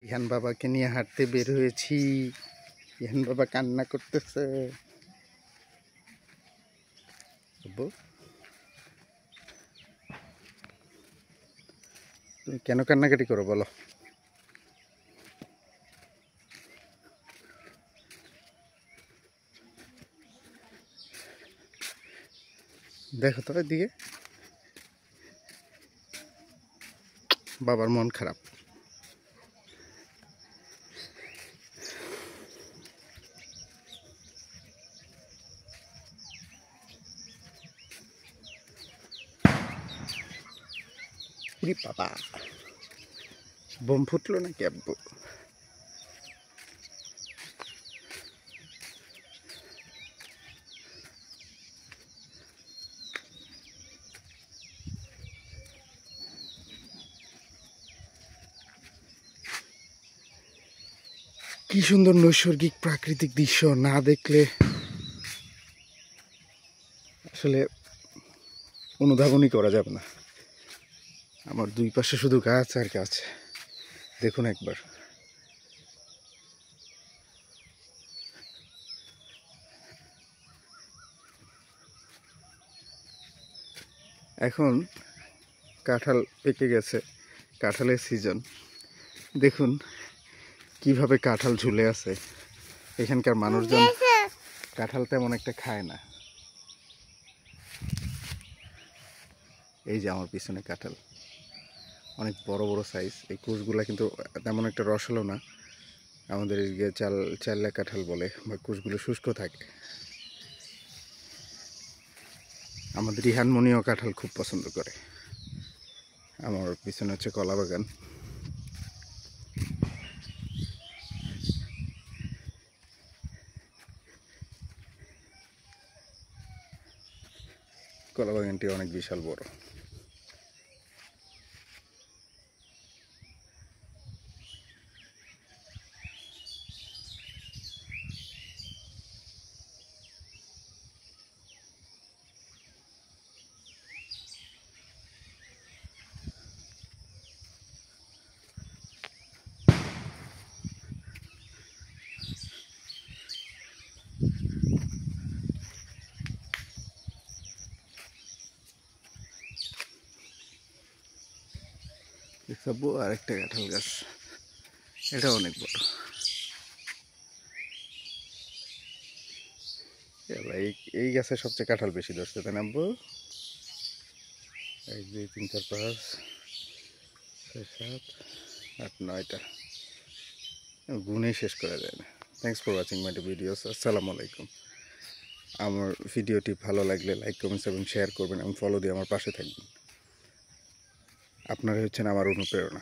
ইহান বাবাকে নিয়ে হাঁটতে বের হয়েছি। ইহান বাবা কান্না করতেছে। তুমি কেন কান্নাকাটি করো বলো? দেখো তো এদিকে, বাবার মন খারাপ। বাবা বোম ফুটলো নাকি আব্বু? কি সুন্দর নৈসর্গিক প্রাকৃতিক দৃশ্য, না দেখলে আসলে অনুধাবনই করা যাবে না। আমার দুই পাশে শুধু গাছ আর গাছ। দেখুন একবার, এখন কাঁঠাল পেকে গেছে, কাঁঠালের সিজন। দেখুন কিভাবে কাঁঠাল ঝুলে আছে। এখানকার মানুষজন কাঁঠাল তেমন একটা খায় না। এই যে আমার পিছনে কাঁঠাল, অনেক বড় বড় সাইজ। এই কুশগুলা কিন্তু তেমন একটা রসালো না, আমাদের এদিকে চাল্লা কাঁঠাল বলে, বা কুশগুলো শুষ্ক থাকে। আমাদের ইহানমনিও কাঁঠাল খুব পছন্দ করে। আমার পিছনে হচ্ছে কলা বাগান। কলা বাগানটি অনেক বিশাল বড়। দেখবো আরেকটা কাঁঠাল গাছ, এটা অনেক বড়। এই গাছে সবচেয়ে কাঁঠাল বেশি ধরছে, তাই না আব্বু? 1 2 3 4 5 6 7 8 9টা, গুণেই শেষ করা যায় না। Thanks for watching my videos. আসসালামু আলাইকুম। আমার ভিডিওটি ভালো লাগলে লাইক, কমেন্টস এবং শেয়ার করবেন এবং ফলো দিয়ে আমার পাশে থাকবেন। আপনারা হচ্ছেন আমার অনুপ্রেরণা।